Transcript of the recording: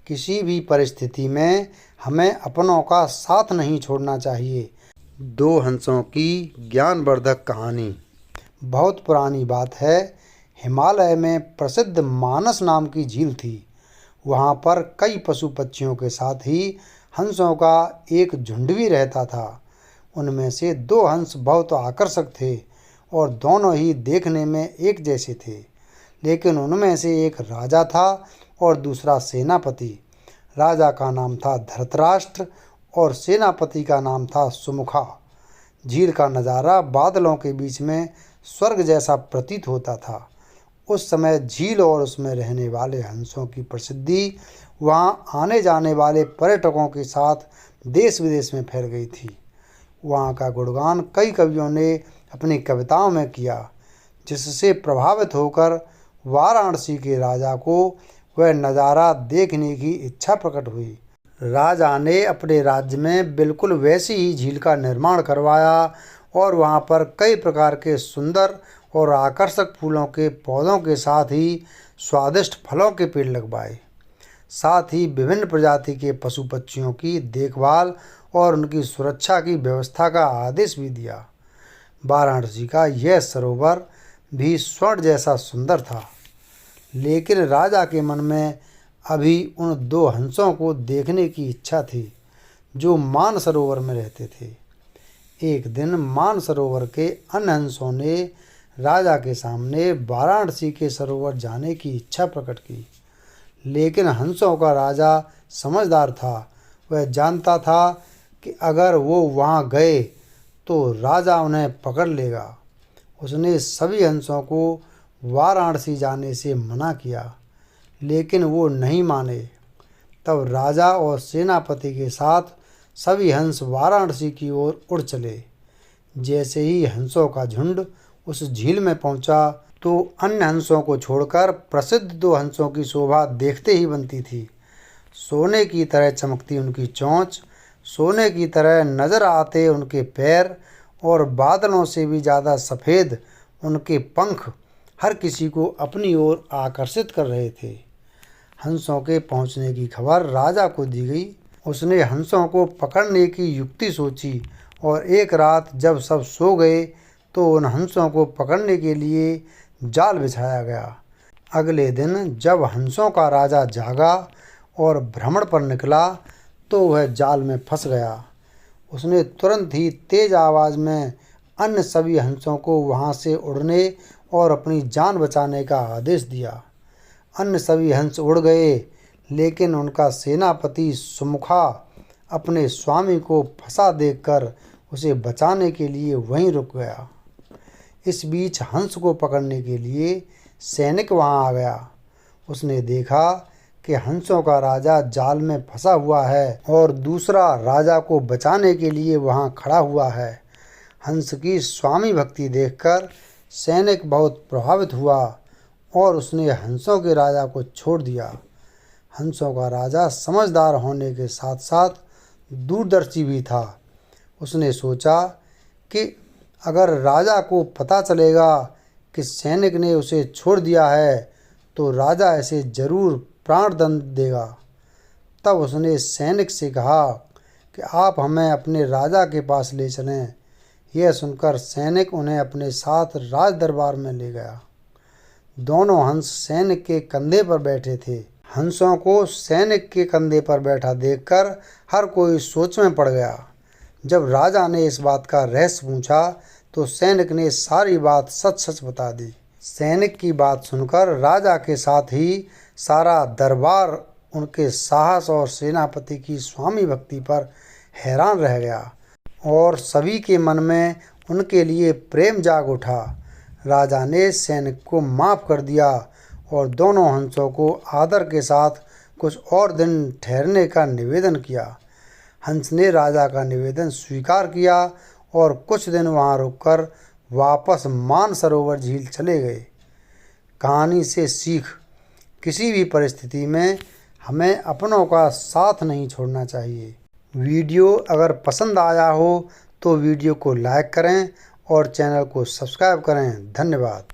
किसी भी परिस्थिति में हमें अपनों का साथ नहीं छोड़ना चाहिए। दो हंसों की ज्ञानवर्धक कहानी। बहुत पुरानी बात है। हिमालय में प्रसिद्ध मानस नाम की झील थी। वहाँ पर कई पशु पक्षियों के साथ ही हंसों का एक झुंड भी रहता था। उनमें से दो हंस बहुत आकर्षक थे और दोनों ही देखने में एक जैसे थे। लेकिन उनमें से एक राजा था और दूसरा सेनापति। राजा का नाम था धृतराष्ट्र और सेनापति का नाम था सुमुखा। झील का नज़ारा बादलों के बीच में स्वर्ग जैसा प्रतीत होता था। उस समय झील और उसमें रहने वाले हंसों की प्रसिद्धि वहाँ आने जाने वाले पर्यटकों के साथ देश विदेश में फैल गई थी। वहाँ का गुणगान कई कवियों ने अपनी कविताओं में किया, जिससे प्रभावित होकर वाराणसी के राजा को वह नज़ारा देखने की इच्छा प्रकट हुई। राजा ने अपने राज्य में बिल्कुल वैसी ही झील का निर्माण करवाया और वहाँ पर कई प्रकार के सुंदर और आकर्षक फूलों के पौधों के साथ ही स्वादिष्ट फलों के पेड़ लगवाए। साथ ही विभिन्न प्रजाति के पशु पक्षियों की देखभाल और उनकी सुरक्षा की व्यवस्था का आदेश भी दिया। वाराणसी का यह सरोवर भी स्वर्ण जैसा सुंदर था। लेकिन राजा के मन में अभी उन दो हंसों को देखने की इच्छा थी जो मानसरोवर में रहते थे। एक दिन मानसरोवर के अन्य हंसों ने राजा के सामने वाराणसी के सरोवर जाने की इच्छा प्रकट की। लेकिन हंसों का राजा समझदार था। वह जानता था कि अगर वो वहाँ गए तो राजा उन्हें पकड़ लेगा। उसने सभी हंसों को वाराणसी जाने से मना किया, लेकिन वो नहीं माने। तब राजा और सेनापति के साथ सभी हंस वाराणसी की ओर उड़ चले। जैसे ही हंसों का झुंड उस झील में पहुंचा तो अन्य हंसों को छोड़कर प्रसिद्ध दो हंसों की शोभा देखते ही बनती थी। सोने की तरह चमकती उनकी चोंच, सोने की तरह नजर आते उनके पैर और बादलों से भी ज़्यादा सफ़ेद उनके पंख हर किसी को अपनी ओर आकर्षित कर रहे थे। हंसों के पहुंचने की खबर राजा को दी गई। उसने हंसों को पकड़ने की युक्ति सोची और एक रात जब सब सो गए तो उन हंसों को पकड़ने के लिए जाल बिछाया गया। अगले दिन जब हंसों का राजा जागा और भ्रमण पर निकला तो वह जाल में फंस गया। उसने तुरंत ही तेज आवाज़ में अन्य सभी हंसों को वहाँ से उड़ने और अपनी जान बचाने का आदेश दिया। अन्य सभी हंस उड़ गए, लेकिन उनका सेनापति सुमुखा अपने स्वामी को फंसा देखकर उसे बचाने के लिए वहीं रुक गया। इस बीच हंस को पकड़ने के लिए सैनिक वहां आ गया। उसने देखा कि हंसों का राजा जाल में फंसा हुआ है और दूसरा राजा को बचाने के लिए वहां खड़ा हुआ है। हंस की स्वामी भक्ति देखकर सैनिक बहुत प्रभावित हुआ और उसने हंसों के राजा को छोड़ दिया। हंसों का राजा समझदार होने के साथ साथ दूरदर्शी भी था। उसने सोचा कि अगर राजा को पता चलेगा कि सैनिक ने उसे छोड़ दिया है तो राजा इसे जरूर प्राणदंड देगा। तब उसने सैनिक से कहा कि आप हमें अपने राजा के पास ले चलें। यह सुनकर सैनिक उन्हें अपने साथ राज दरबार में ले गया। दोनों हंस सैनिक के कंधे पर बैठे थे। हंसों को सैनिक के कंधे पर बैठा देखकर हर कोई सोच में पड़ गया। जब राजा ने इस बात का रहस्य पूछा तो सैनिक ने सारी बात सच सच बता दी। सैनिक की बात सुनकर राजा के साथ ही सारा दरबार उनके साहस और सेनापति की स्वामी भक्ति पर हैरान रह गया और सभी के मन में उनके लिए प्रेम जाग उठा। राजा ने सैनिक को माफ़ कर दिया और दोनों हंसों को आदर के साथ कुछ और दिन ठहरने का निवेदन किया। हंस ने राजा का निवेदन स्वीकार किया और कुछ दिन वहाँ रुककर वापस मानसरोवर झील चले गए। कहानी से सीख: किसी भी परिस्थिति में हमें अपनों का साथ नहीं छोड़ना चाहिए। वीडियो अगर पसंद आया हो तो वीडियो को लाइक करें और चैनल को सब्सक्राइब करें। धन्यवाद।